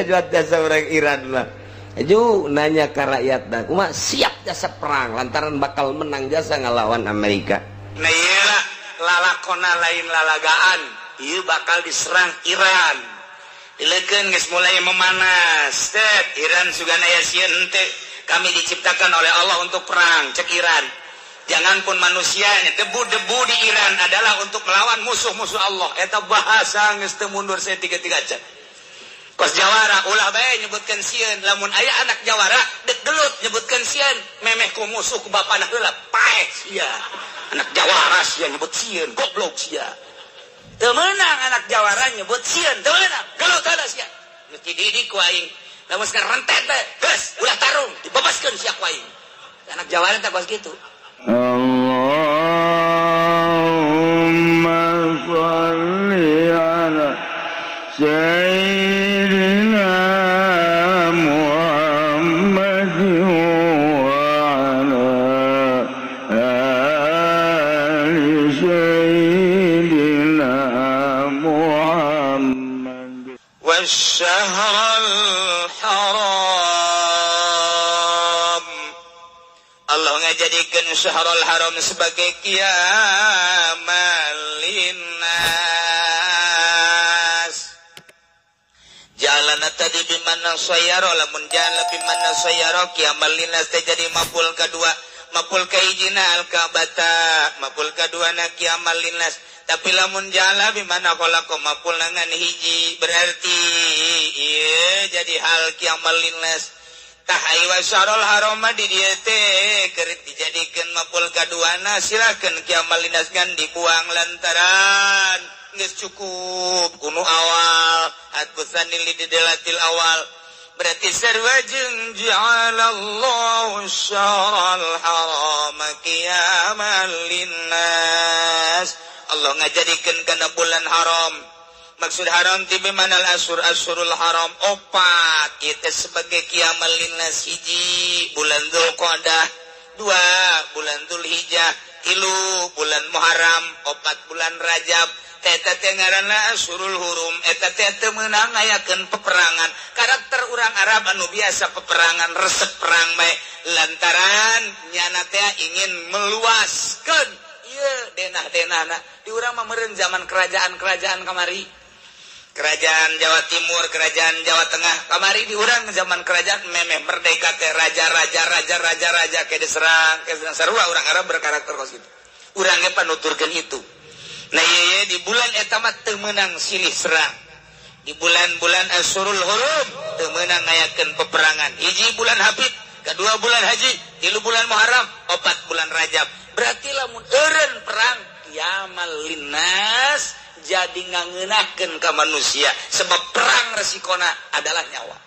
jasa orang Iran lah. Aju nanya ke rakyat dah, kumaha siap jasa perang lantaran bakal menang jasa ngelawan Amerika. Nah iyalah lalakona lain lalagaan, ieu bakal diserang Iran. Dileukeun geus mulai memanas. Iran sugana aya sieun teh kami diciptakan oleh Allah untuk perang, cek Iran. Jangan pun manusianya, debu-debu di Iran adalah untuk melawan musuh-musuh Allah. Eta bahasa geus teu mundur saeutik-eutik acan. Kos Jawara ulah bae nyebutkeun sieun, lamun aya anak Jawara dek gelut nyebutkeun sieun, memeh ku musuh ku bapana heula, paeh sia. Anak Jawara sia nyebut sieun, goblok sia. Teu meunang anak Jawara nyebut sieun, teu meunang. Gelut ada sia. Geus dididik ku aing. Lamun sekarang rentet bae, geus ulah tarung, dibebaskeun sia ku aing. Anak Jawara teh kos kitu. Allahumma shalli ala sayyidina Muhammad wa ala ali sayyidina Muhammad wasyahrul haram. Allah ngajadikeun syahrul haram sebagai qiyamal linnas. Jalan tadi bimana sayaro, lamun jalan bimana sayaro qiyamal linnas teh jadi maful kadua, maful kahijina al-kabata, maful kaduana qiyamal linnas. Tapi lamun jalan bimana khalaqa maful nangan hiji, berarti ieu jadi hal qiyamal linnas. Tahai wa syarul haram di dieu teh keur dijadikeun maful kaduana, silakeun qiyamal linnas ngan dibuang lantaran geus cukup kunu awal atbusan li didelatil awal. Berarti sarwajeng ja'alallahu syarul haram qiyamal linnas. Allah ngajadikeun kana bulan haram. Maksud haram ti bimanal asyurul haram opat itu sebagai qiyamal linnas. Hiji bulan Dzulqa'dah, dua bulan Dzulhijjah, tilu bulan Muharram, opat bulan Rajab. Eta teh ngaranna asyurul hurum. Eta teh teu meunang ngayakeun peperangan. Karakter urang Arab anu biasa peperangan resep perang bae lantaran nyana teh ingin meluaskeun ieu denah-denahna. Di urang mah meureun zaman kerajaan-kerajaan kamari. Kerajaan Jawa Timur, kerajaan Jawa Tengah, kamari di urang zaman kerajaan memeh merdeka teh raja ke diserang, ke sarua urang Arab berkarakter kos kitu. Urang ge panuturkeun itu. Nah ieu di bulan eta mah teu meunang silih serang. Di bulan-bulan Asyurul Hurum teu meunang ngayakeun peperangan. Hiji bulan Habib, kedua bulan Haji, tilu bulan Muharram, opat bulan Rajab. Berarti lamun eureun perang qiyamal linnas jadi ngangeunakeun ka manusia sebab perang resikona adalah nyawa.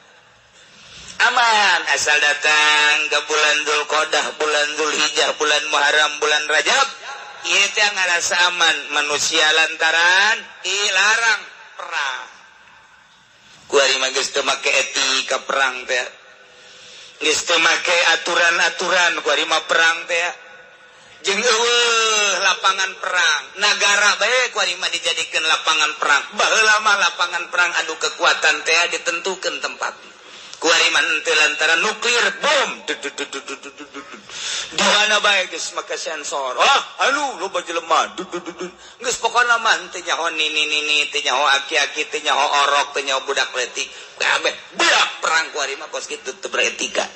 Aman asal datang ke bulan Dzulqa'dah, bulan Dzulhijjah, bulan Muharram, bulan Rajab, ieu teh ngarasa aman manusia lantaran dilarang perang. Ku ari mah geus teu make etika perang teh. Geus teu make aturan-aturan ku ari mah perang teh. Jeung eueuh lapangan perang nagara bae ku ari mah dijadikeun lapangan perang. Baheula mah lapangan perang adu kekuatan teh ditentukeun tempatna. Ku ari mah teu lantaran nuklir bom. Di mana bae geus make sensor. Anu loba jelema. Geus pokona mah teu nyaho nini teu nyaho aki-aki teu nyaho orok teu nyaho budak leutik. Kabeh budak perang ku ari mah kos kitu teu beretika.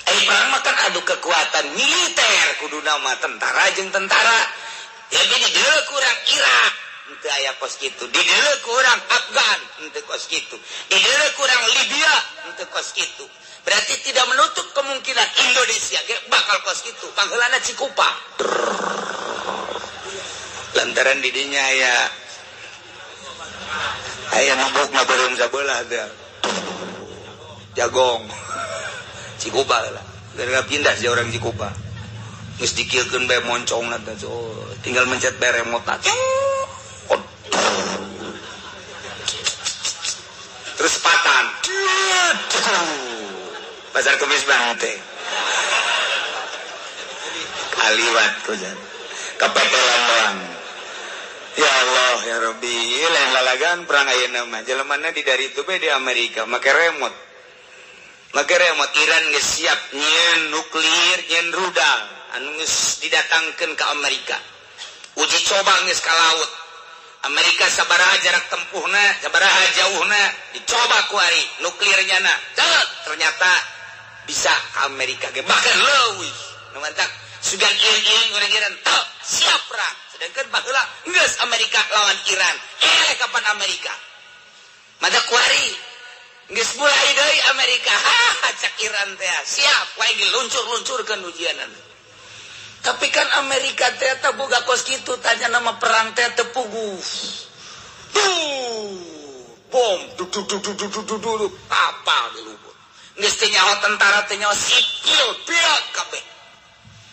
Perang makan adu kekuatan militer kudu nama tentara jeung tentara. Jadi di dieu kurang Irak henteu aya kos kitu. Di dieu kurang Afgan henteu kos kitu. Di dieu kurang Libya henteu kos kitu. Berarti tidak menutup kemungkinan Indonesia ge bakal kos kitu. Pangheulana Cikupa. Lantaran di dinya aya nambok mah beureum sabeula teh. Jagong. Cikupa lah. Gara-gara pindah sih orang Cikupa. Geus dikieulkeun bae moncongna teh. Tinggal mencet bae remote aja. Terus sepatan. Pasar Kemis banget teh. Kaliwat ku jan. Kepetelan doang. Ya Allah ya Rabbi, lain lalagan perang ayeuna mah. Jelemana di dari itu di Amerika make remote. Iran geus siap nyeun nuklir, nyeun rudal anu geus didatangkeun ka Amerika. Uji coba geus ka laut. Amerika sabaraha jarak tempuhna, sabaraha jauhna, dicoba ku ari nuklirnya na. Ternyata bisa ke Amerika ge bahkan leuwih. Nu mantap sugan iring-iring urang Iran teu siap perang. Sedangkan baheula geus Amerika lawan Iran. Kapan Amerika? Mada ku ari geus mulai deui Amerika. Cak Iran teh siap wae diluncur-luncurkeun ujianan. Tapi kan Amerika teh boga kos kitu tanya nama perang teh teu puguh. Bom apa di lubuk. Geus teh nyaho tentara teh nyaho sipil pilot kabeh.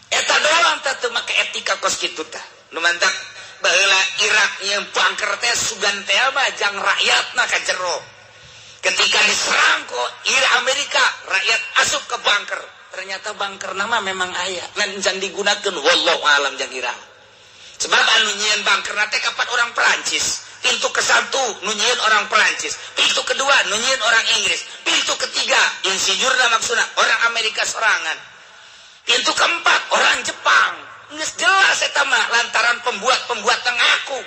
Eta doang teh teu make etika kos kitu teh. Nu mantap baheula Irak yang bunker teh sugan teh mah jang rakyatna ka jero. Ketika diserang kok Amerika, rakyat asup ke bunker. Ternyata bunker nama memang aya ngan jang digunakeun wallahu alam jang Irak. Sebab anu nyieun bunker teh kapan orang Perancis. Pintu ke-1 nu nyieun orang Perancis, pintu kedua nu nyieun orang Inggris, pintu ketiga insinyurna maksudna orang Amerika sorangan. Pintu keempat orang Jepang. Geus jelas eta mah lantaran pembuat ngaku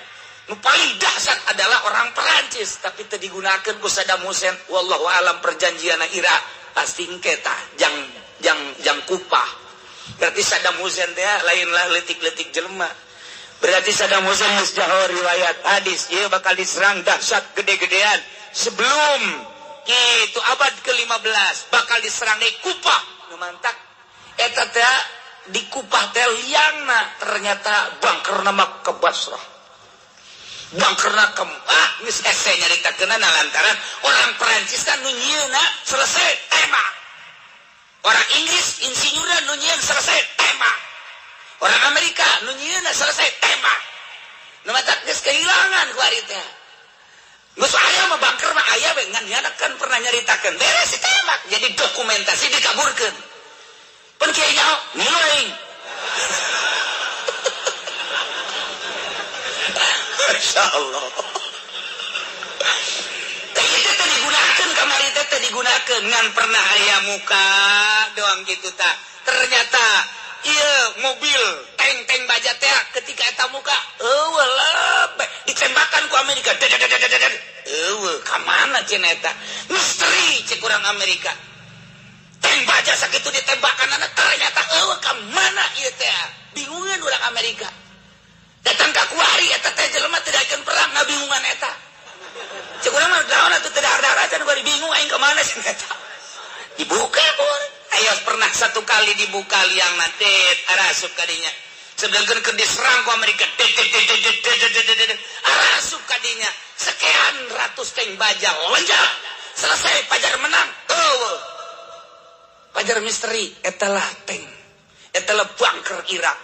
nu paling dahsyat adalah orang Perancis tapi teu digunakeun ku Saddam Hussein. Wallahu alam perjanjianna Irak pasti engke tah jang kupah. Berarti Saddam Hussein teh lainlah leutik-leutik jelema. Berarti Saddam Hussein geus jauh riwayat hadis ieu bakal diserang dahsyat gede-gedean sebelum kitu abad ke-15 bakal diserang deui kupah nu mantap. Eta teh di kupah teh liangna ternyata bunkerna mah ke Basrah. Bunkerna ke geus ese nyaritakeunna lantaran orang Perancis kan nu nyieunna selesai tembak. Orang Inggris insinyurna nu nyieun selesai tembak. Orang Amerika nu nyieunna selesai tembak. Nu mata geus kehilangan ku ari teh. Geus aya mah bunker mah aya we ngan nya kan pernah nyaritakeun beres ditembak jadi dokumentasi dikaburkeun. Pun kieu nyaho ngilu aing. Masyaallah. Teh teh digunakeun kamari teh digunakeun ngan pernah aya muka doang kitu tah. Ternyata ieu mobil tank baja teh ketika eta muka eueuh lebe ditembakkan ku Amerika. Eueuh ka mana cenah eta? Misteri cek urang Amerika. Tank baja sakitu ditembakkan ternyata eueuh ka mana ieu teh? Bingungan urang Amerika. Datang ka kuari eta teh jelema teu daekeun perang ngabingungan eta. Cek urang mah naon atuh teu dar-dar acan kuari bingung aing ka mana cenah eta. Dibuka pun. Ayo pernah satu kali dibuka liang natet arasup kadinya. Sedangkan keur diserang ku Amerika. Arasup kadinya. Sekian ratus tank baja lonjak. Selesai pajar menang. Pajar misteri etalah tank. Etalah bunker Irak.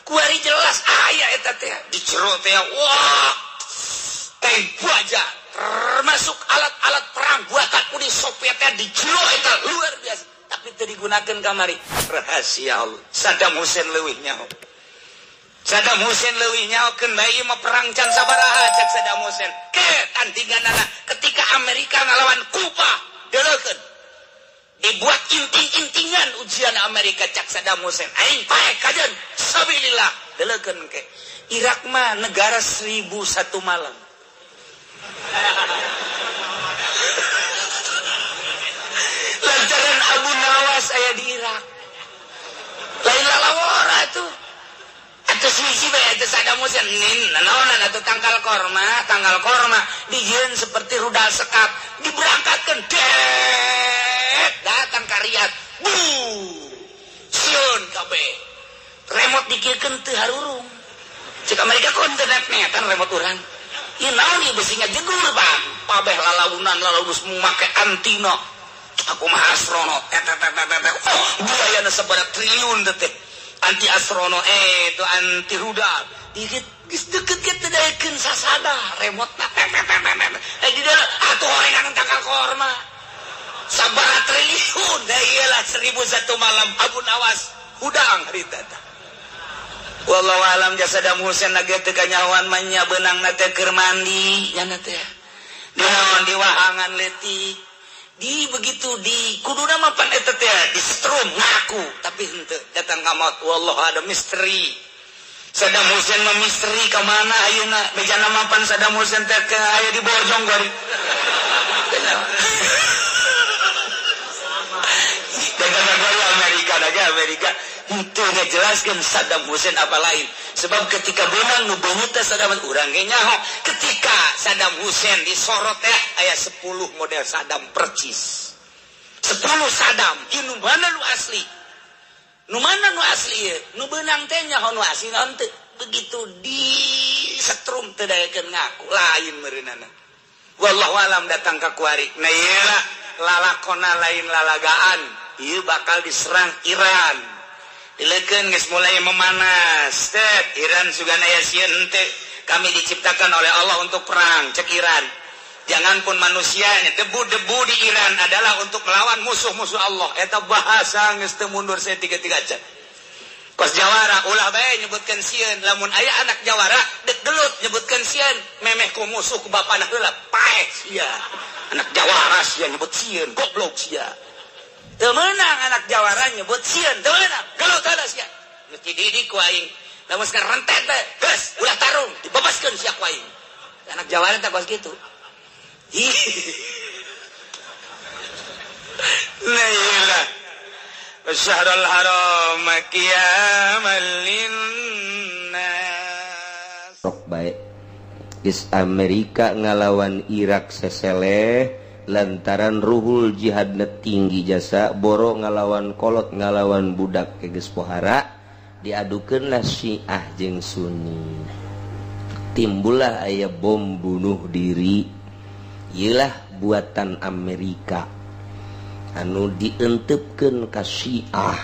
Kuari jelas aya eta teh di jero teh wah tank baja termasuk alat-alat perang buatan Uni Soviet di jero eta luar biasa tapi teu digunakeun kamari rahasia Allah. Saddam Hussein leuwih nyaho. Saddam Hussein leuwih nyahokeun bae mah perang can sabaraha cek Saddam Hussein. Tandinganana ketika Amerika ngalawan Kuba deuleukeun dibuat inting-intingan ujian Amerika cak Saddam Hussein. Aing pae kajen sabilillah deuleukeun ke. Irak mah negara 1001 malam. Lantaran Abu Nawas aya di Irak. Lain lalawara tuh. Atuh siji bae atuh Saddam Hussein naonan atuh tangkal korma dijieun seperti rudal sekat diberangkatkeun datang ka Riyadh. Sion kabeh. Remote dikirkeun teu harurung. Cek Amerika kontenet netan remote urang. Ieu naon ieu beusinga jegur bang. Pabeh lalaunan lalaus make antino. Aku mah astronot. Biayana sabaraha triliun teh. Anti astrono itu anti rudal. Dikit geus deukeut teh daekeun sasada remote. Di dalam atuh horengan tangkal korma. Sabaraha triliun da iyalah 1001 malam Abu Nawas hudang harita teh. wallahu alam jasa Saddam Hussein nage teu kanyawan manya beunangna teh keur mandi nya teh di wahangan letik di begitu di kuduna mapan eta teh di strum ngaku tapi henteu datang ka maut wallahu ada misteri Saddam Hussein mah misteri ka mana ayeuna bejana mapan Saddam Hussein teh aya di Bojong gari Amerika itu ngejelaskan Saddam Hussein apa lain sebab ketika benang nu beungeut teh Saddam urang ge nyaho ketika Saddam Hussein disorot teh aya 10 model Saddam percis 10 Saddam ieu mana nu asli nu mana nu asli nu beunang teh nyaho nu asli henteu begitu di setrum teu daekeun ngaku lain meureunana wallahu alam datang ka kuari na ieu lalakona lain lalagaan ieu bakal diserang Iran dilekeun geus mulai memanas tet Iran sugan aya sieun teh kami diciptakan oleh Allah untuk perang cek Iran janganpun manusianya debu-debu di Iran adalah untuk melawan musuh-musuh Allah eta bahasa geus teu mundur saeutik-eutik aja kos jawara ulah bae nyebutkeun sieun lamun aya anak jawara dek gelut nyebutkeun sieun memeh ku musuh ku bapana heula paeh sia anak jawara sia nyebut sieun goblok sia teu meunang anak jawara nyebut sieun teu meunang gelut ada sia nu dididik ku aing lamun sekarang rentet teh geus ulah tarung dibebaskeun sia ku aing anak jawara teh kos kitu la ilaha Syahrul haram qiyamal linnas sok bae geus Amerika ngalawan Irak seseleh lantaran ruhul jihadna tinggi jasa boro ngalawan kolot ngalawan budak geus pohara diadukeunlah Syiah jeung Sunni timbullah aya bom bunuh diri ieulah buatan Amerika anu dientepkeun ka Syiah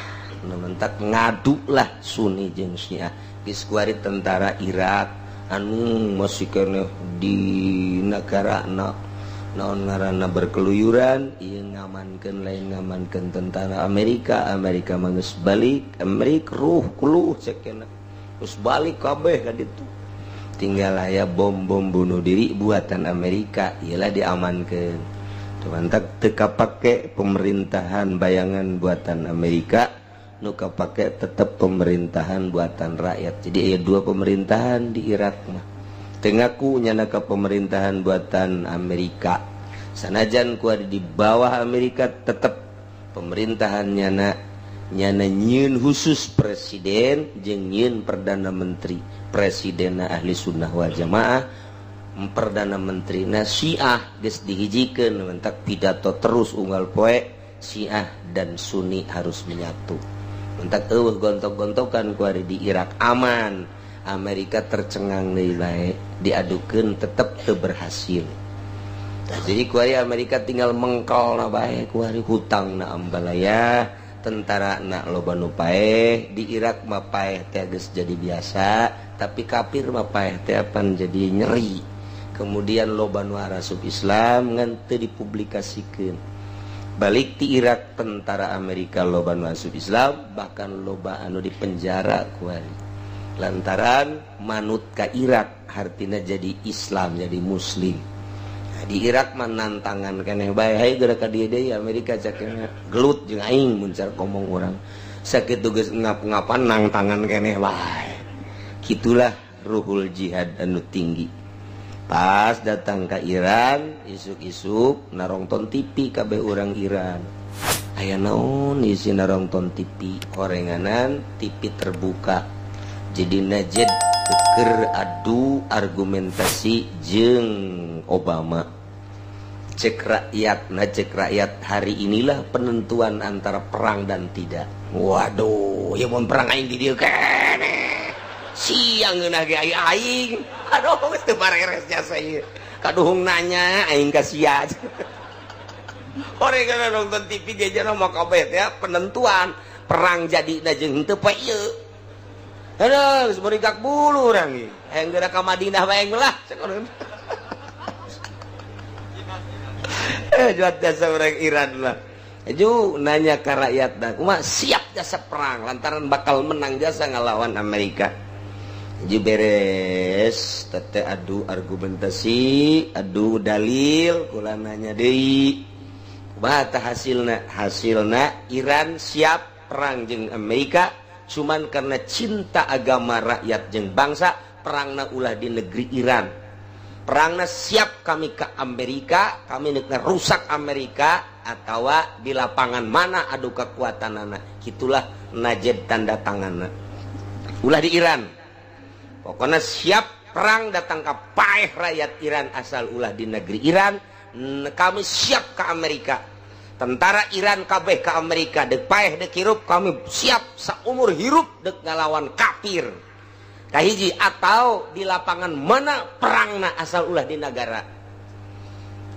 mentak ngadu lah Sunni jeung Syiah geus kuari tentara Irak anu masih keneh di nagarana naon ngaranna berkeluyuran ieu ngamankeun lain ngamankeun tentara Amerika mah geus balik Amerika ruh kuluh cekena geus balik kabeh ka ditu tinggal aya bom-bom bunuh diri buatan Amerika ieulah diamankeun mantak teu kapake pemerintahan bayangan buatan Amerika nu kapake tetep pemerintahan buatan rakyat jadi aya dua pemerintahan di Irak mah tengaku nyana ka pemerintahan buatan Amerika sanajan ku ada di bawah Amerika tetap pemerintahan nyana nyieun khusus presiden jeung nyieun perdana menteri presidenna ahli sunnah wal jamaah perdana menterina Syiah geus dihijikeun mentak pidato terus unggal poe Syiah dan Sunni harus menyatu mentak eueuh gontok-gontokan ku ada di Irak aman Amerika tercengang deui bae diadukeun tetep teu berhasil. Jadi kuari Amerika tinggal mengkol na bae kuari hutang na ambalaya tentara na loba nu paeh di Irak mah paeh teh geus jadi biasa tapi kafir mah paeh teh apan jadi nyeri. Kemudian loba nu arasup Islam ngan teu dipublikasikeun. Balik ti Irak tentara Amerika loba nu asup Islam bahkan loba anu dipenjara kuari. Lantaran manut ka Irak artinya jadi Islam jadi Muslim nah, di Irak mah nantangan keneh bae hayu geura ka dieu deui Amerika cakena gelut jeung aing mun cara ngomong urang sakitu geus ngap-ngapan nantangan keneh bae kitulah ruhul jihad anu tinggi pas datang ka Iran isuk-isuk narongton TV kabeh urang Iran aya naon isi narongton TV horenganan TV terbuka jadi najed keur adu argumentasi jeung Obama cek rakyat hari inilah penentuan antara perang dan tidak waduh ya mun perang aing di dieu keneh siang geunah ge aing aduh teu pareres jasa ieu kaduhung nanya aing ka sia horengan nonton TV ge jangan mau kabeh teh penentuan perang jadina jeung henteu poe ieu aduh, seberikak bulu orang ini. Yang gerak ke Madinah bayang lah. Juat jasa orang Iran lah. Ju nanya ke rakyat dah. Kuma siap jasa perang. Lantaran bakal menang jasa ngelawan Amerika. beres tete adu argumentasi adu dalil kula nanya deui kumaha hasilna Iran siap perang jeung Amerika cuman karena cinta agama rakyat jeung bangsa perangna ulah di negeri Iran perangna siap kami ke Amerika kami neuk rusak Amerika atawa di lapangan mana adu kekuatanana gitulah najed tanda tanganna ulah di Iran. Pokoknya siap perang datang ke paeh rakyat Iran asal ulah di negeri Iran kami siap ke Amerika tentara Iran kabeh ke Amerika dek paeh dek hirup kami siap saumur hirup dek ngalawan kafir kahiji atau di lapangan mana perangna asal ulah di negara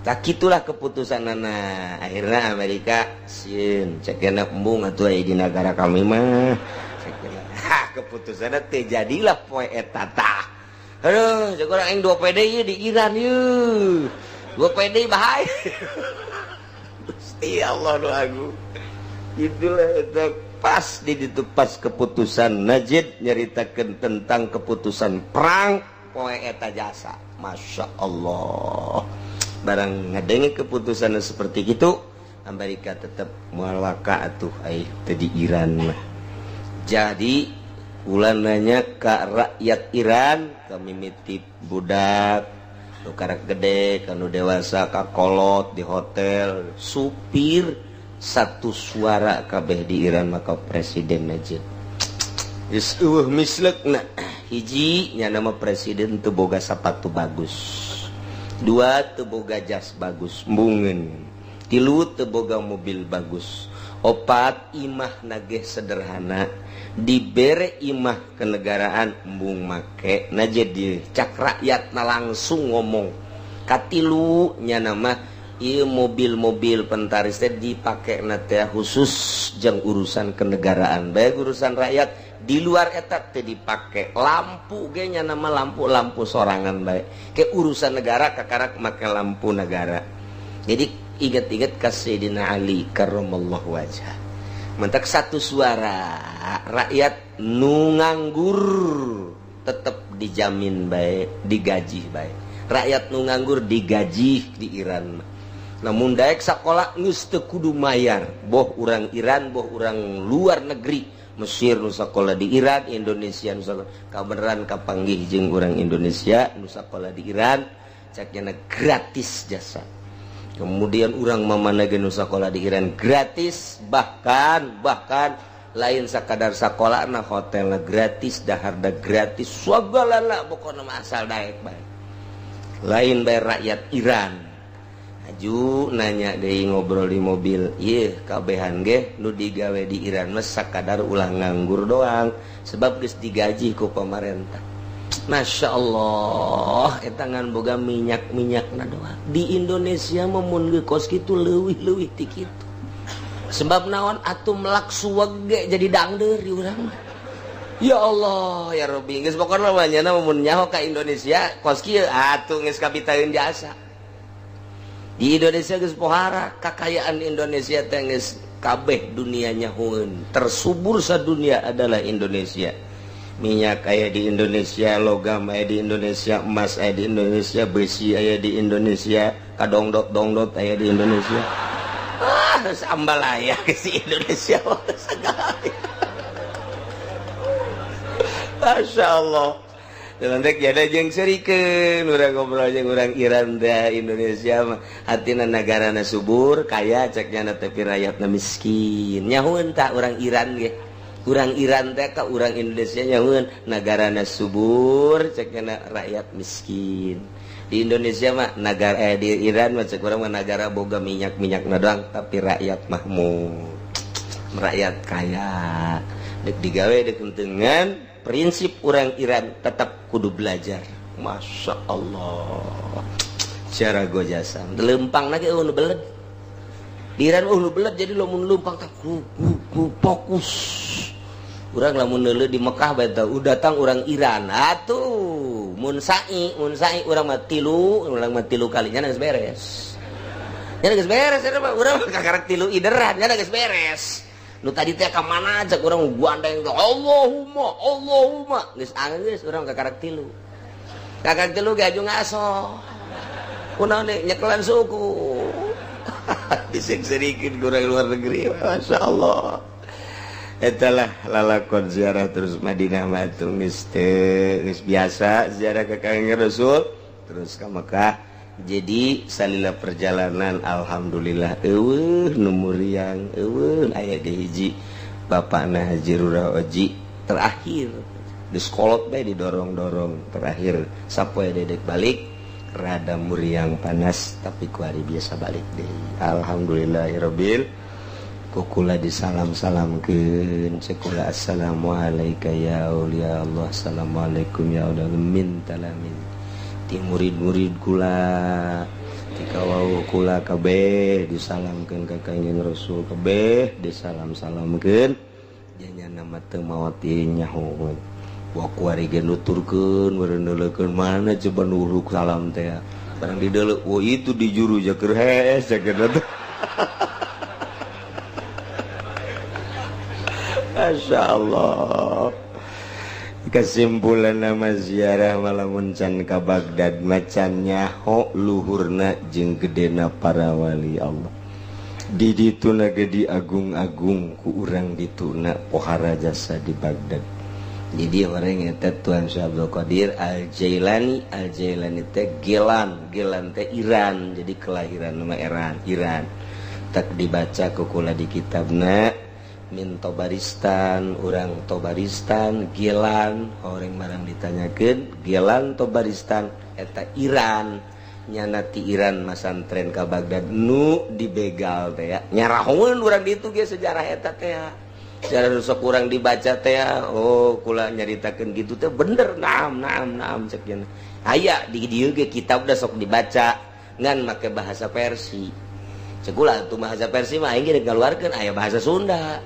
tak gitulah keputusan nana akhirnya Amerika sieun cekena embung atuh di negara kami mah keputusannya terjadilah poe eta tah. Aduh, jago orang yang 2 PD di Iran yeuh. 2 PD bahaya. Gusti Allah doaku. Itulah eta pas di ditu pas keputusan Najid nyaritakeun tentang keputusan perang poe eta jasa. Masya Allah. Barang ngadenge keputusan seperti itu, Amerika tetap moal waka atuh ai teu di Iran mah. Jadi ulah nanya ke rakyat Iran kami mitip budak nu karak gede kanu dewasa kakolot di hotel supir satu suara kabeh di Iran maka presiden aja geus eueuh misleukna hiji nya nama presiden teu boga sapatu bagus 2 teu boga jas bagus embungeun 3 teu boga mobil bagus 4 imah nageh sederhana dibere imah kenegaraan embung make na jadi cak rakyat na langsung ngomong katilu nya nama ieu mobil-mobil pentaris teh dipake na teh khusus jeung urusan kenegaraan bae urusan rakyat di luar eta teh dipake lampu ge nya nama lampu sorangan bae ke urusan negara kakarak make lampu negara jadi ingat-ingat ka Sayyidina Ali karramallahu wajhah mentak satu suara rakyat nu nganggur tetap dijamin baik digaji baik rakyat nu nganggur digaji di Iran namun daek sakola geus teu kudu mayar boh urang Iran boh urang luar negeri Mesir nu sakola di Iran Indonesia nu sakola kabeneran kapanggih jeung urang Indonesia nu sakola di Iran cakna gratis jasa. Kemudian orang mamanageun nu sakola di Iran gratis bahkan lain sakadar sakolana hotelna gratis daharda gratis sagalana pokona asal daek bae lain bae rakyat Iran aju nanya deui ngobrol di mobil ieu kabehan ge nu digawe di Iran mah sakadar ulah nganggur doang sebab geus digaji ku pamarentah. Masya Allah eta ngan boga minyak-minyakna doang di Indonesia mun geus kitu leuwih-leuwih ti kitu sebab naon atuh melak suwege jadi dangdeur di urang ya Allah ya Rabbi geus pokona mah mun nyaho ka Indonesia kos kieu atuh geus kabitaeun jasa di Indonesia geus pohara kakayaan Indonesia teh geus kabeh dunia nyahoeun tersubur sadunia adalah Indonesia. Minyak aya di Indonesia, logam aya di Indonesia, emas aya di Indonesia, besi aya di Indonesia, kadongdot aya di Indonesia. Sambal aya di Indonesia segala. Masya Allah. Nanti ada jeung serikeun urang ngobrol jeung urang Iran teh Indonesia mah hatina nagarana subur, kaya ceknya tapi rakyatna miskin. Nyahoeun tah urang Iran ge. Urang Iran teh ka urang Indonesia nyahoeun nagarana subur cekna rakyat miskin. Di Indonesia mah negara di Iran mah cek urang mah negara boga minyak-minyakna doang tapi rakyat mahmud. Rakyat kaya. Dek digawe dek dengan prinsip urang Iran tetap kudu belajar. Masya Allah. Cara gojasa. Lempang lagi nu beled. Di Iran nu beled jadi lamun lempang tak fokus. Urang lamun neuleuh di Mekah bae tah datang urang Iran. Atuh mun sa'i urang mah tilu kalinya geus beres. Nya geus beres eta mah urang mah kakarak tilu ideran nya geus beres. nu tadi teh ka mana cek urang guandeng teh Allahumma geus anggeus urang ka karak 3 kakak 3 ge aju ngaso kunaon nyekelan suku disek-serikeun ku urang luar negeri masyaallah etalah lalakon ziarah terus Madinah mah teh geus biasa ziarah ka Kanjeng Rasul terus ka Mekah. Jadi salila perjalanan alhamdulillah eueuh nu muriang eueuh aya di hiji bapakna Haji Rura Oji terakhir di sekolot bae didorong-dorong terakhir sapoe dedek balik rada muriang panas tapi ku hari biasa balik deui alhamdulillahirabbil kukula disalam-salamkeun sekula assalamu alayka ya auliya Allah assalamualaikum ya auliya min talamin ti murid-murid kula ti kawau kula kabeh disalamkeun ka Kanjeng Rasul kabeh disalam-salamkeun nya nama teu maot ieu nyaho wa kuari ge nuturkeun meureun neuleukeun mana coba nuruk salam teh barang dideuleu oh itu di juru jakeur hees jakeur masyaallah. Kesimpulan nama ziarah malamun can ka Baghdad macan nyaho luhurna jeung gedena para wali Allah di dituna ge diagung-agung ku urang dituna pohara jasa di Baghdad. Jadi orang eta Tuan Syekh Abdul Qadir Al-Jailani teh Gelan teh Iran jadi kelahiran nama Iran tak dibaca ku kula di kitabna min Tobaristan urang Tobaristan Gelan orang marang ditanyakeun Gelan Tobaristan eta Iran nyana ti Iran masantren ka Baghdad nu dibegal teh ya nyarahoeun urang ditu ge sejarah eta teh sejarah nu sok urang dibaca teh oh kula nyaritakeun kitu teh bener naam cek nya aya di dieu ge kitab da sok dibaca ngan make bahasa Persia cekula tuh bahasa Persia mah aing ge ngaluarkeun aya bahasa Sunda.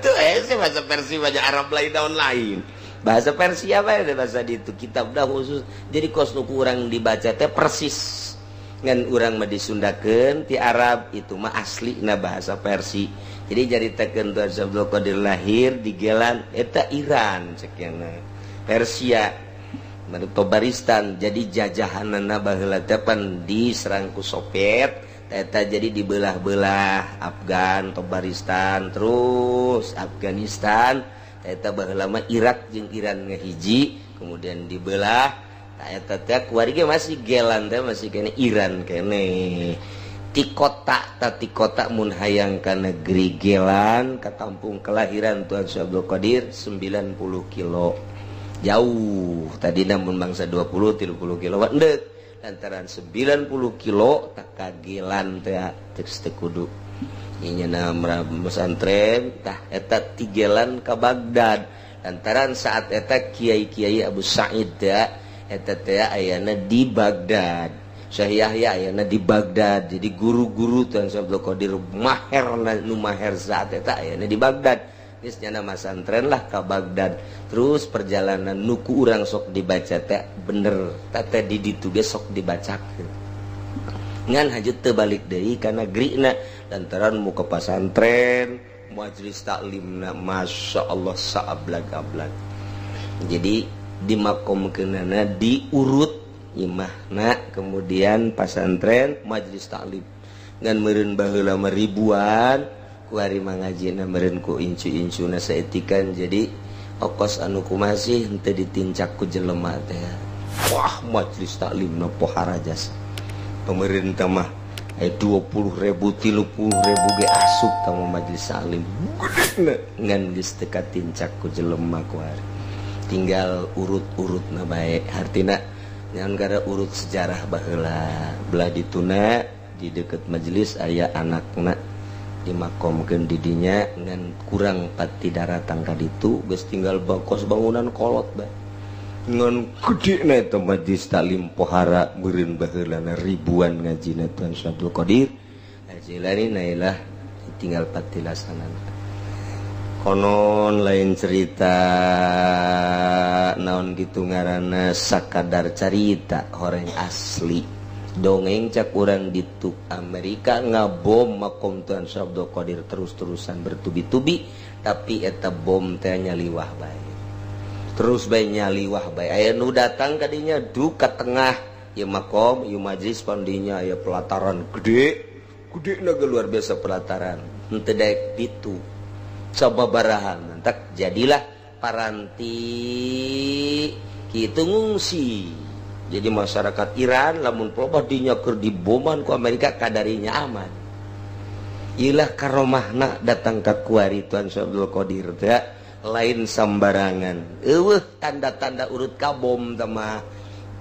Tuh sih bahasa Persia bahasa Arab lain daun lain. Bahasa Persia bae bahasa ditu kitab dah khusus. Jadi kos nu urang dibaca teh persis ngan urang mah disundakeun ti Arab itu mah aslina bahasa Persia. Jadi jaritakeun Tuan Abdul Qadir lahir di Gelan eta Iran cekiana. Persia Tobaristan jadi jajahanna baheula teh pan diserang ku Soviet eta jadi dibelah-belah Afgan Tobaristan terus Afghanistan eta baheula mah Irak jeung Iran ngahiji kemudian dibelah eta teh kuari ge masih Gelan teh masih kene Iran kene ti kota mun hayang ka negeri Gelan ka kampung kelahiran Tuan Syekh Abdul Qadir 90 kilo jauh tadi namun bangsa 20-30 kilo endek lantaran 90 kilo tak kagelan teh teu kudu ieu nya pesantren tah eta tigelan ka Baghdad lantaran saat eta kiai-kiai Abu Sa'id teh eta teh ayana di Baghdad Syekh Yahya ayana di Baghdad jadi guru-guru Tuan Syekh Abdul Qadir maher saat eta ayana di Baghdad geus nyana masantren lah ka Baghdad terus perjalanan nuku urang sok dibaca teh bener teh di ditu ge sok dibacakeun ngan hajut teu balik deui ka negrina lantaran muka pasantren majelis taklimna masyaallah saablag-ablag jadi dimakomkeunana diurut imahna kemudian pasantren majelis taklim ngan meureun baheula mah ribuan ku hari mangajina meureun ku incu-incuna saetikan jadi ongkos anu kumasih henteu ditincak ku jelema teh wah majelis taklimna pohara jasa pemerintah mah aya 20.000 30.000 ge asup ka majelis taklim ngan geus teu katincak ku jelema ku hari tinggal urut-urutna bae hartina ngan gara urut sejarah baheula belah dituna di deket majelis aya anakna dimakomkeun di dinya ngan kurang pati daratang ka ditu geus tinggal kos bangunan kolot bae ngan gedena eta majelis taklim pohara meureun baheulana ribuan ngajina Tuan Syekh Abdul Qadir Al-Jailani nailah tinggal pati lasanana konon lain cerita naon gitu ngaranna sakadar carita horeng asli dongeng cak urang ditu Amerika ngabom makom Tuan Syah Abdul Qadir terus-terusan bertubi-tubi tapi eta bom teh nyaliwah bae terus bae nyaliwah bae aya nu datang kadinya duka tengah ieu makom ieu majlis pandinya aya pelataran gede naga luar biasa pelataran henteu daek ditu sababarahan entak jadilah paranti kitu ngungsi. Jadi masyarakat Iran lamun pelobah dinya keur diboman ku Amerika kadarinya aman. Ilah karomahna datang ka kuari Tuan Syah Abdul Qadir teh lain sambarangan. Eueuh tanda-tanda urut kabom teh mah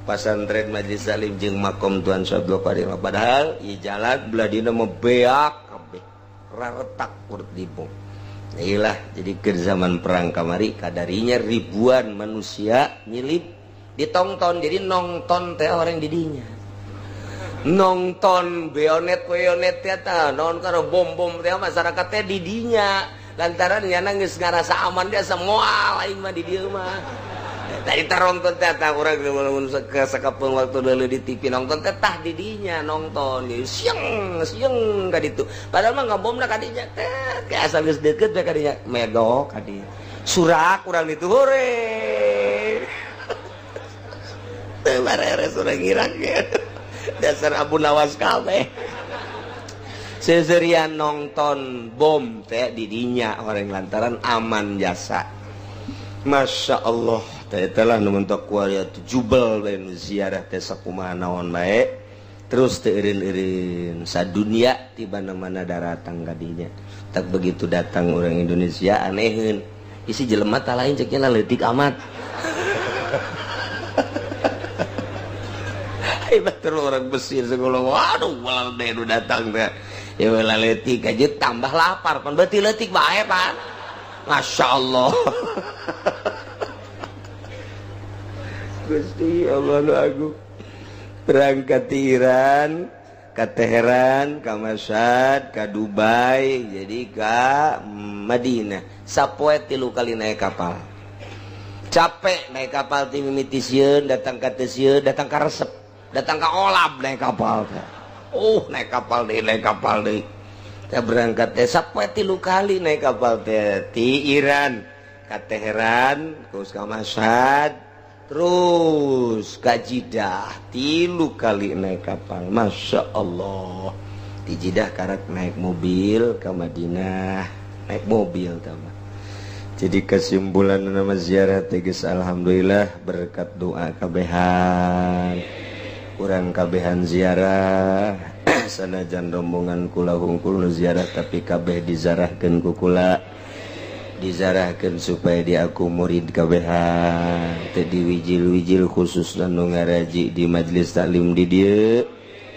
pasantren Majlis Salim jeung makom Tuan Syah Abdul Qadir. Padahal ieu jalan belah dina mah beak kabeh. Raretak urut dibom. Ilah jadi ke zaman perang kamari kadarinya ribuan manusia nyilip ditonton jadi nonton teh orang didinya nonton beonet teh tah non karo bom teh masyarakat teh didinya lantaran nyana geus ngarasa aman dia semua lain mah di dieu mah tadi taronton teh tah urang mun sakapeung waktu deuleu di TV nonton teh tah didinya nonton siang ka ditu padahal mah ngabomna ka dinya teh kayak asal geus deukeut bae ka dinya medok ka dinya surak urang ditu hore barere surang Irak ya. Dasar Abu Nawas kabeh. Seserian nonton bom teh didinya orang lantaran aman jasa. Masya Allah teh telah nu mentok kuariat jubel bae nu ziarah teh sakumaha naon bae. Terus teu eureun-eureun sadunia ti mana-mana daratang kadinya. Tak begitu datang orang Indonesia aneheun. Isi jelema tah lain ceknya leutik amat. Betul orang Mesir sekolah waduh walau deh datang teh ya wala leutik aja tambah lapar pan berarti leutik bae pan Masya Allah Gusti Allah nu agung berangkat di Iran ke Teheran ke Mashhad ke Dubai jadi ke Madinah sapoe 3 kali naik kapal capek naik kapal ti mimiti sieun datang ka teu sieun datang ka resep datang ke Olab naik kapal teh. Naik kapal deh. Teh berangkat teh sapoe 3 kali naik kapal teh ti Iran ka Teheran terus ka Mashhad terus ka Jeddah 3 kali naik kapal. Masya Allah. Di Jeddah karak naik mobil ke Madinah naik mobil tambah. Jadi kesimpulan nama ziarah tegas alhamdulillah berkat doa kabehan. Kurang kabehan ziarah sanajan rombongan kula hungkul nu ziarah tapi kabeh dizarahkeun ku kula dizarahkeun supaya diaku murid kabehan teu diwijil-wijil khususna nu ngaraji di majelis taklim di dieu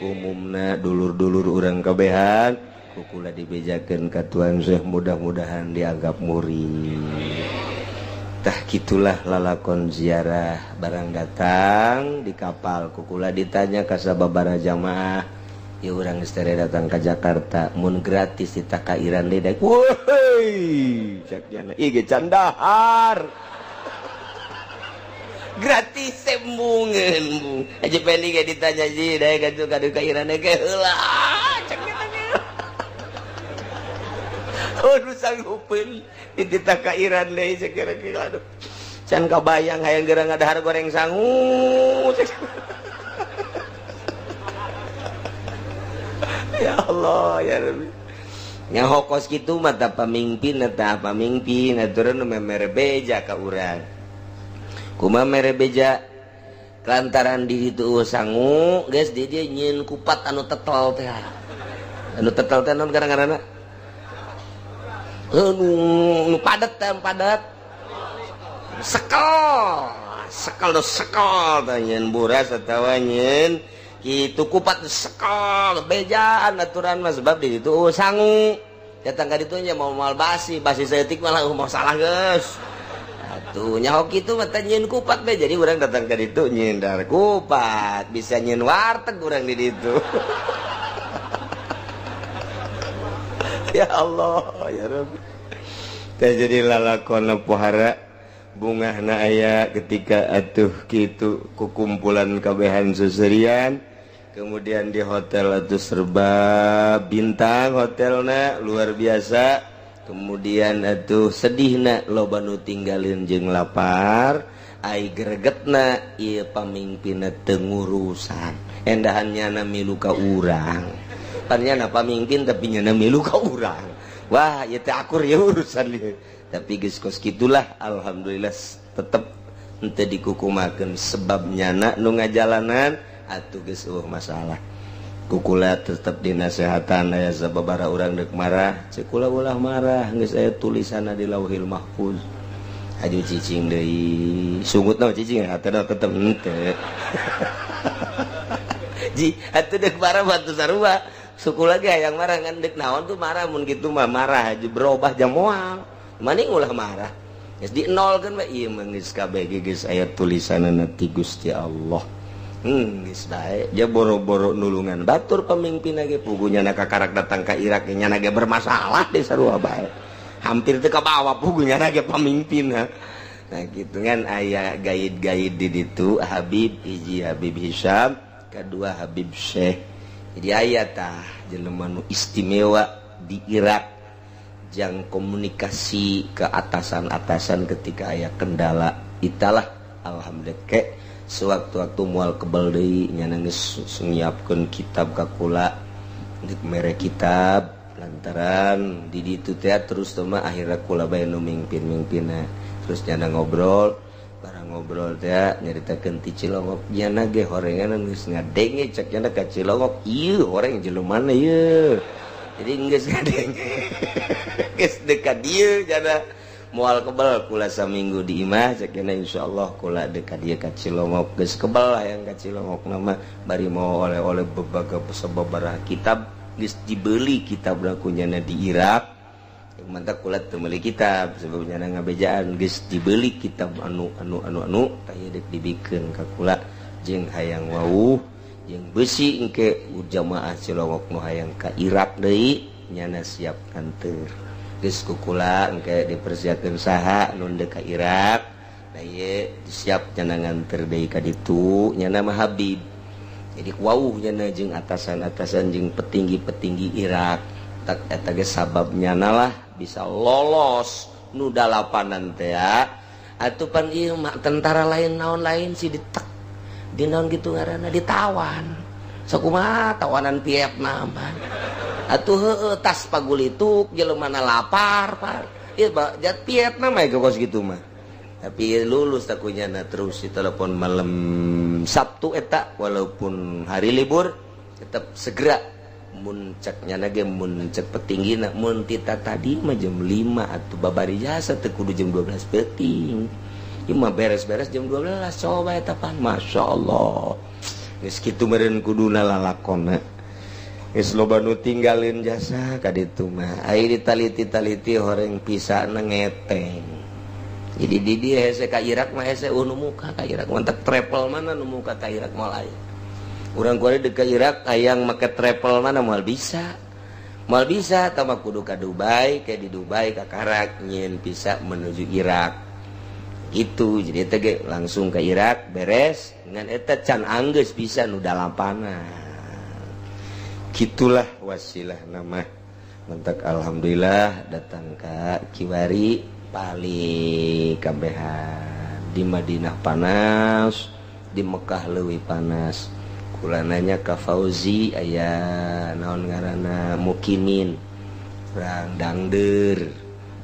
umumna dulur-dulur urang kabehan ku kula dibejakeun ka Tuan Syekh mudah-mudahan dianggap murid. Tah gitulah lalakon ziarah barang datang di kapal kukula ditanya ka sababaraha jamaah ya urang geus datang ka Jakarta mun gratis kita ka Iran deui woi cak jana ieu candahar gratis semungeun bu aja pending ditanya ji dae ka Iran ge heula cak jana nu sanggupkeun ditita ka Iran deui sakira-kira aduh can kabayang hayang geurang ngadahar goreng sangu ya Allah ya Rabbi nya hokos kitu mah tah pamingpin aturan mere beja ka urang kumaha mere beja lantaran di ditu sangu geus di dieu nyieun kupat anu tetel teh naon garang-garangna nu padat sekel tanyeun buras atawa nyeun kitu kupat sekel bejaan aturan mah sebab di ditu sangu datang ka ditu nya mau basi saeutik malah mau salah geus atuh nyaho kitu mah teh nyeun kupat bae jadi urang datang ka ditu nyeun dar kupat bisa nyeun warteg urang di ditu ya Allah ya Rabbi teh jadi lalakonna pohara bungahna aya ketika atuh kitu kukumpulan kabehan seserian kemudian di hotel itu serba bintang hotelna luar biasa, kemudian itu sedihna loba nu tinggalin jeung lapar, ai gregetna ieu pamimpinna teu ngurusan endahannya milu ka urang, pannya pamimpin tapi nya milu ka urang, wah ieu teh akur ya urusan ieu. Tapi geus kos kitulah alhamdulillah tetep henteu dikukumakeun sebabnya nu ngajalanan atuh geus masalah. Kukula tetep dinasehatan aya sababaraha urang deuk marah, cek kula ulah marah geus aya tulisanna di Lauhil Mahfuz. Aju cicing deui. Sungutna cicing hatena tetep henteu. Ji atuh deuk marah batu sarua. Suku lagi hayang marah ngan deuk naon tuh marah mun kitu mah marah aja berubah jam moal. Maning ulah marah. Geus di nolkeun we ieu mah geus kabeh geus aya tulisanna ti Gusti Allah. Geus bae dia boro-boro nulungan batur pamimpin ge pugunya kakarak datang ka Irak nya ge bermasalah deh sarua bae. Hampir teu ka bawah pugunya ge pamimpin. Nah gitu kan aya gaid-gaid di ditu Habib hiji Habib Hisyam, kedua Habib Syekh. Jadi aya tah jelema nu istimewa di Irak jang komunikasi ke atasan-atasan ketika aya kendala italah alhamdulillah ke sewaktu-waktu moal kebal deui nya geus nyiapkeun kitab ka kula deuk mere kitab lantaran di ditu teh terus mah akhirna kula bae nu mingpin-mingpinna terus nya ngobrol barang ngobrol teh nyaritakeun ti Cilongok nya ge horengan geus ngadenge cek nya ka Cilongok ieu horeng jelema ieu jadi geus ngadenge geus dekat dieu nya moal kebal kula saminggu di imah cekna insyaallah kula dekat dia ka Cilongok geus kebal hayang ka Cilongok nama bari mau oleh-oleh sababaraha kitab geus dibeli kitab lakunyana di Irak mantap kula teu meuli kitab sebabnya ngabejaan geus dibeli kitab anu taya deuk dibikeun ka kula jeung hayang wauh jeung beusi engke jamaah Cilongok nu hayang ka Irak deui nyana siap kanteur geus kukula engke dipersiapkeun saha nu deuk ka Irak da ieu disiap cenah nganter deui ka ditu nyana mah Habib. Jadi wauh nyana jeung atasan-atasan jeung petinggi-petinggi Irak tak eta ge sababnya lah bisa lolos nu dalapanan teh atuh pan ieu mah tentara lain naon lain si ditek di naon gitu ngaranna ditawan sakumaha tawanan Vietnam atuh heueuh tas pagulituk jeleumana lapar pan ieu jat Vietnam aya kos kitu mah tapi lulus takunyana terus ditelepon malam Sabtu eta walaupun hari libur tetap segera mun cek nyana ge mun cek petinggina mun tita tadi mah jam 5 atuh babari jasa teu kudu jam 12 peuting ieu mah beres-beres jam 12 coba eta pan masyaallah geus kitu meureun kuduna lalakonna geus loba nu tinggalin jasa ka ditu mah ai ditaliti-taliti horeng pisana ngeteng. Jadi di dia hese ka Irak mah hese nu muka ka Irak mantap travel mana nu muka ka Irak moal aya urang kuari deuk ka Irak hayang make travel mana moal bisa tama kudu ka Dubai kayak di Dubai ka Karak nyen bisa menuju Irak gitu. Jadi eta ge langsung ka Irak beres ngan eta can anggeus bisa nu dalampana gitulah wasilah nama mantak alhamdulillah datang ka Kiwari paling kabehan di Madinah panas di Mekah leuwih panas kula nanya ka Fauzi aya naon ngaranna Mukimin urang dangdeur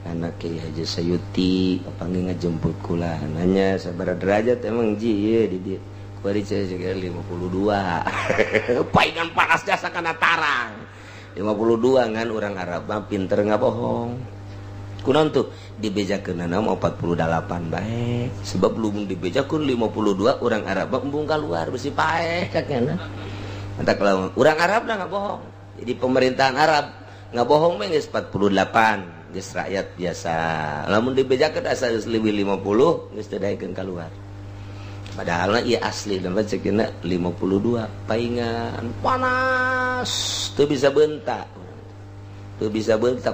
anak Kiai Haji Sayuti panggih ngajemput kula nanya sabaraha derajat emang ji ieu di dieu kuari sekitar 52 paingan panas jasa kana tarang 52 ngan urang Arab mah pinter ngabohong kunaon tuh dibejakeunana mah 48 bae sebab belum dibejakeun 52 urang Arab embung kaluar besi paeh cakna anta kalau urang Arab dah ngabohong jadi pemerintahan Arab ngabohong mah geus 48 geus rakyat biasa lamun dibejakeun asa geus leuwih 50 geus teu daekeun kaluar padahal ieu asli dan cekna 52 paingan panas teu bisa beuntak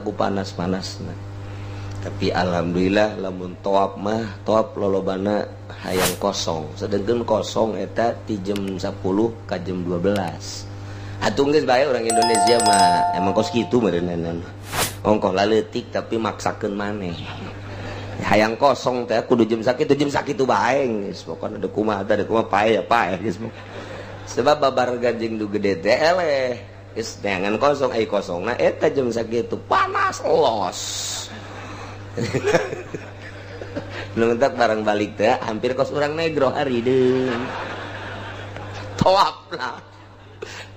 ku panas-panasna Tapi alhamdulillah lamun toab mah toab lolobana hayang kosong sedangkan kosong eta ti jam 10 ka jam 12 atuh geus bae orang Indonesia mah emang kos kitu meureunana ongkoh laletik tapi maksakeun maneh hayang kosong teh kudu jam sakitu bae geus pokona da kumaha pae ya pae geus sebab babarga jeung du gede teh eleh geus neangan kosong ai kosongna eta jam sakitu panas los nuntak barang balik teh hampir kos urang negro hari deung toap lah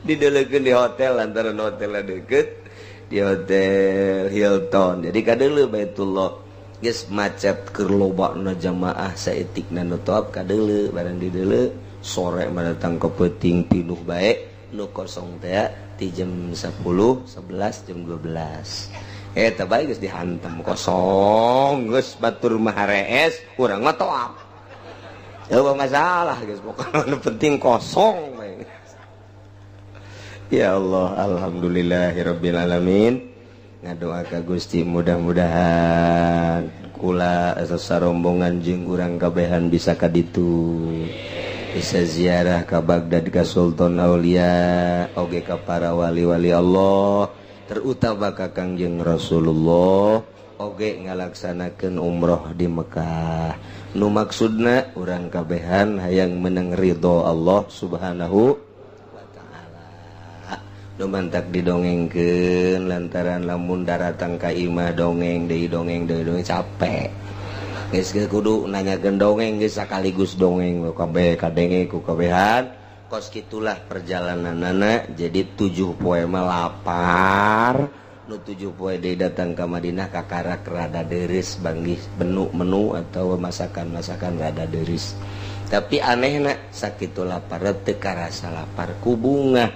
dideulekeun di hotel lantaran hotelna deukeut di hotel Hilton jadi kadeuleu Baitullah geus macet keur lobana jamaah saeutikna nu toap kadeuleu barang dideuleu sore mah datang ke peuting pinuh bae nu kosong teh ti jam 10 11 jam 12 eta bae geus dihantem kosong geus batur mah harees urang mah toap eueuh masalah geus pokona penting kosong bae. Ya Allah alhamdulillahirabbil alamin ngadoa ka Gusti mudah-mudahan kula sarombongan jeung urang kabehan bisa ka ditu bisa ziarah ka Baghdad ka Sultan Aulia oge ka para wali-wali Allah terutama ka Kangjeng Rasulullah oge ngalaksanakeun umroh di Mekah nu maksudna urang kabehan hayang menang ridho Allah Subhanahu wa taala nu mantak didongengkeun lantaran lamun daratang ka imah dongeng deui dongeng capek geus kudu nanyakeun dongeng geus sakaligus dongeng kabeh kadenge ku kabehan kos gitulah perjalananana jadi 7 poe mah lapar nu 7 poe deui datang ka Madinah kakarak rada deureus banggih menu atau masakan-masakan rada deureus tapi anehna sakitu lapar teu karasa lapar ku bungah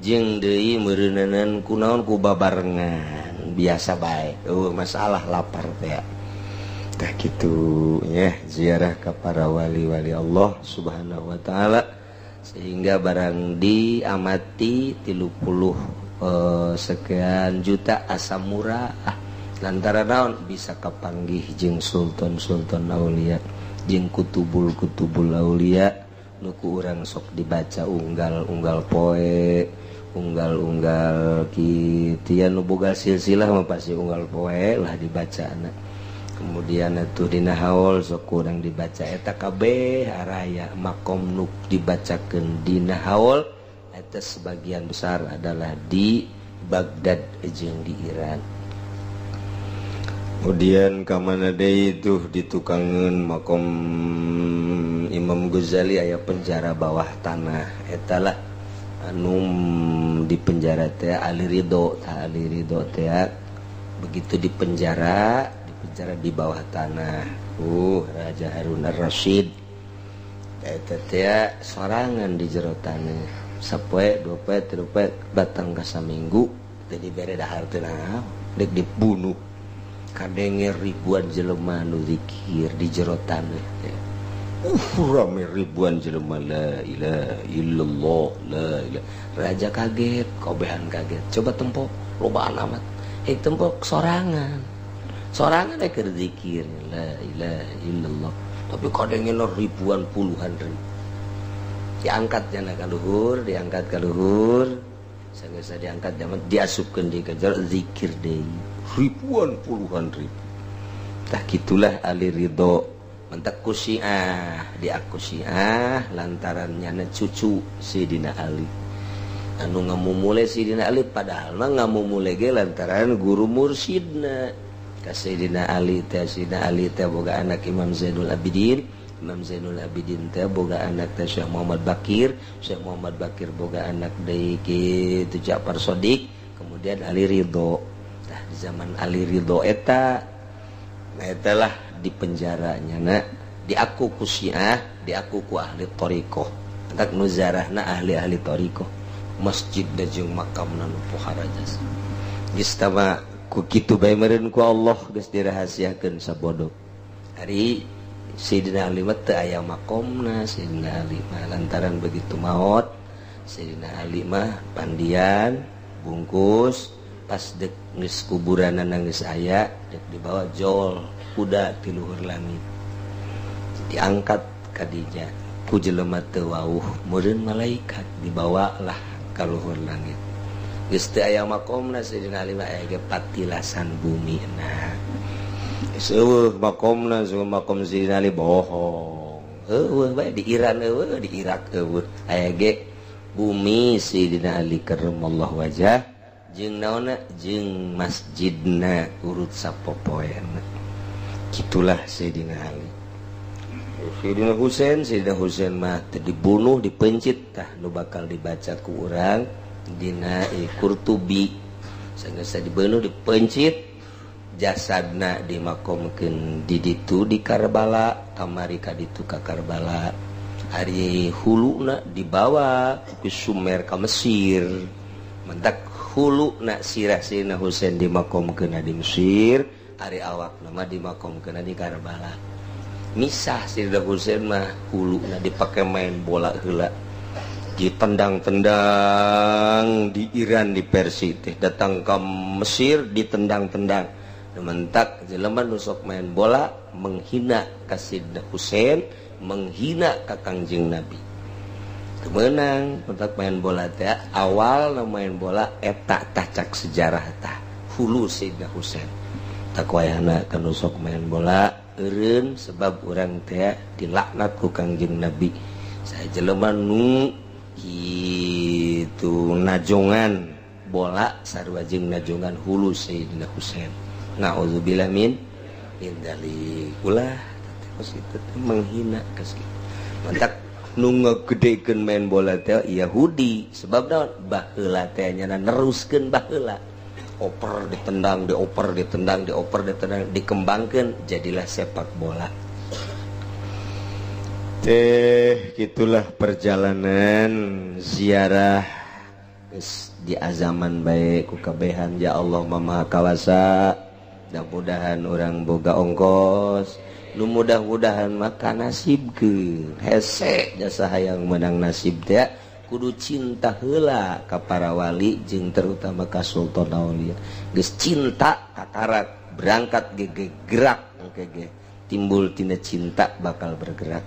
jeung deui meureunanan kunaon ku babarengan biasa bae masalah lapar teh tah kitu ya ziarah ka para wali-wali Allah Subhanahu wa taala sehingga barang diamati 30 sekian juta asa murah lantaran naon bisa kapanggih jeung sultan-sultan aulia jeung kutubul aulia nuku urang sok dibaca unggal poe unggal kitu nu boga silsilah mah pasti unggal poe lah dibacana kemudian atuh dina haul sok urang dibaca eta kabeh araya makom nuk dibacakeun dina haul eta sebagian besar adalah di Baghdad jeung di Iran. Kemudian ka mana deui tuh ditukangeun makom Imam Ghazali aya penjara bawah tanah eta lah anu di penjara teh Ali Ridho teh begitu di penjara di bawah tanah Raja Harun ar-Rasyid eta teh sorangan di jero tanah sapoe 2 poe 3 poe batang ka saminggu teh dibere dahar teh nah dek dibunuh kadenge ribuan jelema nu zikir di jero tanah rame ribuan jelema la ilaha illallah la ilaha raja kaget kobehan kaget coba tempok lobaan amat tempok sorangan keur zikir la ilaha illallah tapi kadenge ribuan puluhan ribu diangkat ka luhur sanggeus diangkat jaman diasupkeun di kejar zikir deui ribuan puluhan ribu tah kitulah Ali Ridho mentak ku Syiah diaku Syiah lantaran nyana cucu Sayyidina Ali anu ngamumule Sayyidina Ali padahal mah ngamumule ge lantaran guru mursyidna ka Sayyidina Ali teh boga anak Imam Zainul Abidin teh boga anak teh Syekh Muhammad Bakir boga anak deui kitu Ja'far Shadiq kemudian Ali Ridho tah di zaman Ali Ridho eta lah di penjaranya diaku ku Syiah diaku ku ahli thariqah entak nu zarahna ahli thariqah masjid da jeung makamna nu pohara jasa geus tama ku kitu bae meureun ku Allah geus dirahasiakeun sabodog ari Sayyidina Ali mah teu aya makomna Sayyidina Ali mah lantaran begitu maot Sayyidina Ali mah pandian bungkus pas dek geus kuburanan geus aya dek dibawa jol kuda ti luhur langit diangkat ka dinya ku jelema teu wauh meureun malaikat dibawalah ka luhur langit geus teu aya makomna Sayyidina Ali mah aya ge patilasan bumi nah geus eueuh makomna makom Sayyidina Ali bohong eueuh bae di Iran eueuh di Irak eueuh aya ge bumi Sayyidina Ali karramallahu wajah jeung naonna jeung masjidna urut sapopoena gitulah Sayyidina Ali. Sayyidina Husain mah teu dibunuh dipencit tah nu bakal dibaca ku urang dina Qurtubi sageus dibunuh dipencit jasadna dimakomkeun di ditu di Karbala kamari ka ditu ka Karbala hari huluna dibawa ke Sumer ka Mesir mentak huluna sirah Sayyidina Husain dimakomkeun di Mesir hari awakna mah dimakomkeun di Karbala misah Sayyidina Husain mah huluna dipake main bola heula ditendang-tendang di Iran di Persia teh datang ke Mesir ditendang-tendang mentak jelema nu sok main bola menghina ka Sayyidina Husain menghina ka Kangjeng Nabi kemenang mentak main bola teh awal main bola eta tacak sejarah tah hulu Sayyidina Husain tak wayahna kana sok main bola eureun sebab urang teh dilaknat ku Kangjeng Nabi saya jelema nu kitu najongan bola sarua jeung najongan hulu Sayyidina Husain naudzubillah min dzalik ulah kitu menghina geus kitu mantak nu ngagedekeun main bola teh Yahudi sebab naon baheula teh nyana neruskeun baheula oper ditendang dioper ditendang dioper ditendang dikembangkeun jadilah sepak bola teh gitulah perjalanan ziarah geus di azaman bae ku kabehan ya Allah Maha Kawasa mudah-mudahan urang boga ongkos nu mudah-mudahan maka nasibkeun hese jasa hayang menang nasib teh kudu cinta heula ka para wali jeung terutama ka Sultan Aulia geus cinta kakarak berangkat ge gerak engke ge timbul tina cinta bakal bergerak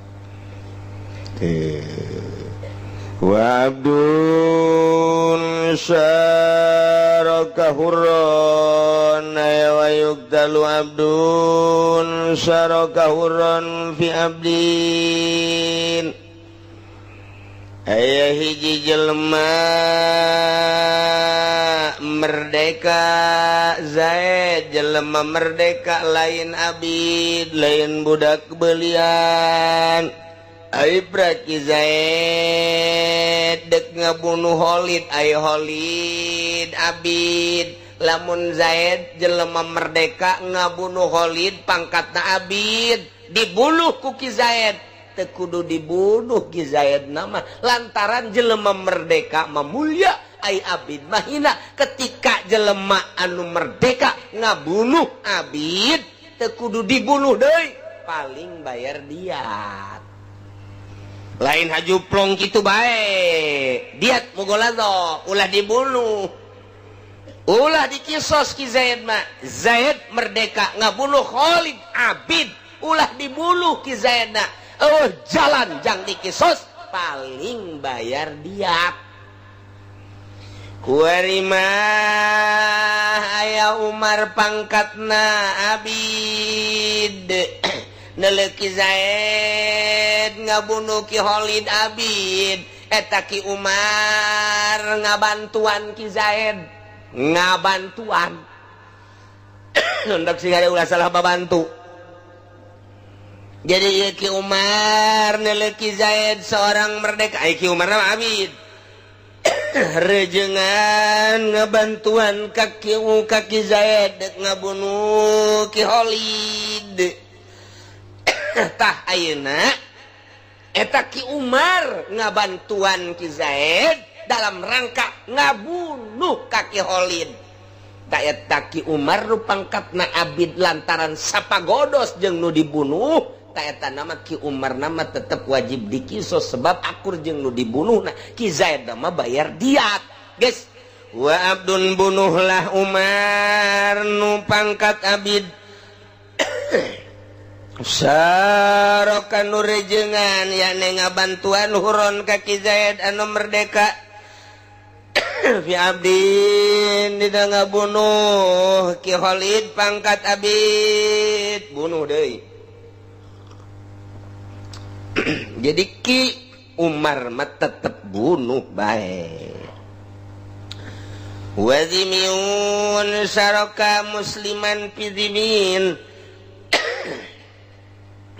wa abdun syaraka hurran wa yugdalu abdun syaraka hurran fi abdin aya hiji jelema merdeka Zaid jelema merdeka lain abid lain budak belian Ibra ki Zaid dek ngabunuh Khalid ay Khalid abid lamun Zaid jelema merdeka ngabunuh Khalid pangkatna abid dibunuh ku Ki Zaid teu kudu dibunuh Ki Zaid nama lantaran jelema merdeka mamulya ay abid mahina ketika jelema anu merdeka ngabunuh abid teu kudu dibunuh deui paling bayar diat lain hajuplong kitu bae diat mugolado ulah dibunuh ulah dikisos Ki Zaid mah Zaid merdeka ngabunuh Khalid abid ulah dibunuh Ki Zaid na jalan jang dikisos paling bayar diat kuarima aya Umar pangkatna abid Neleki Zaid ngabunuh Ki Khalid abid eta Ki Umar ngabantuan Ki Zaid ngabantuan hendak sing ada ulah salah babantu jadi Ki Umar neleki Zaid seorang merdeka Ki Umar nama abid rejengan ngabantuan kaki Zaid ngabunuh Ki Khalid tah ayeuna eta Ki Umar ngabantuan Ki Zaid dalam rangka ngabunuh Ki Khalid ta eta Ki Umar nu pangkatna abid lantaran sapagodos jeung nu dibunuh ta eta nama Ki Umar nama tetep wajib dikisos sebab akur jeung nu dibunuhna Ki Zaid mah bayar diat geus wa abdun bunuhlah Umar nu pangkat abid sarokan nu rejengan yakni ngabantuan huron kaki Zaid anu merdeka fi abdin dina ngabunuh Ki Khalid pangkat abid bunuh deui. Jadi Ki Umar mah tetep bunuh bae. Wazimiun saraka musliman fi zimin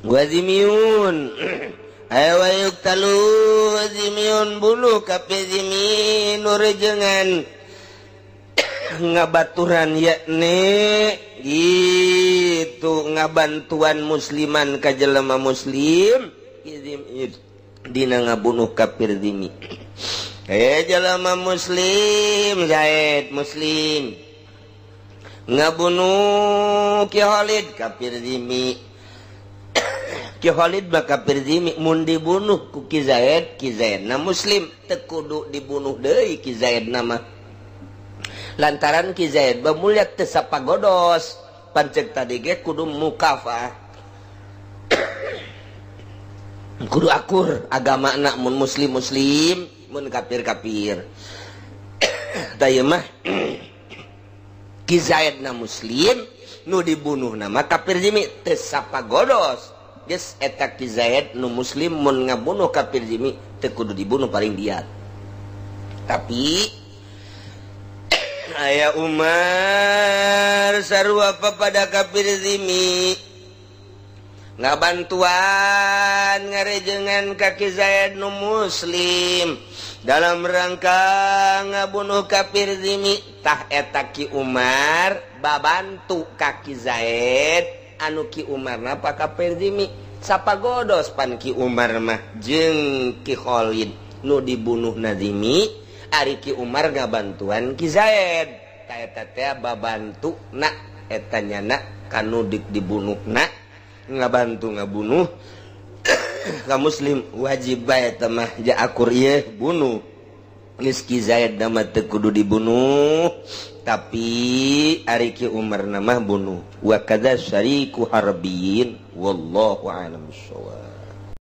wazimiun ayo yuktalu wazimiun bunuh kape zimin nurejengan ngabaturan yakni gitu ngabantuan musliman ka jelema muslim dina ngabunuh kafir zimi. Jelema muslim Zaid muslim ngabunuh Ki Khalid kafir zimi. Ki Khalid mah kafir zimi mun dibunuh ku Ki Zaid na muslim teu kudu dibunuh deui Ki Zaid nama. Lantaran Ki Zaid bamulia teu sapagodos pancek tadi ge kudu mukafah. Kudu akur agama anak mun muslim mun kafir tah mah Ki Zaid na muslim nu dibunuh nama kafir zimi teu sapagodos geus eta Ki Zaid nu muslim mun ngabunuh kafir zimi teu kudu dibunuh paling diat. Tapi aya Umar sarua pada kafir zimi ngabantuan ngarejengan kaki Zaid nu muslim dalam rangka ngabunuh kafir zimi tah eta Ki Umar babantu kaki Zaid anu Ki Umar napa kafir zimi sapagodos pan Ki Umar mah jeung Ki Khalid nu dibunuh nazimi ari Ki Umar ngabantuan Ki Zaid ta eta teh babantu na eta nyana kanu dibunuhna ngabantu ngabunuh ka muslim wajib bae eta mah ja akur ieu bunuh geus Ki Zaid nama teu kudu dibunuh tapi ari Ki Umar nama bunuh wa kadza syariku harbin wallahu a'lam bissawab.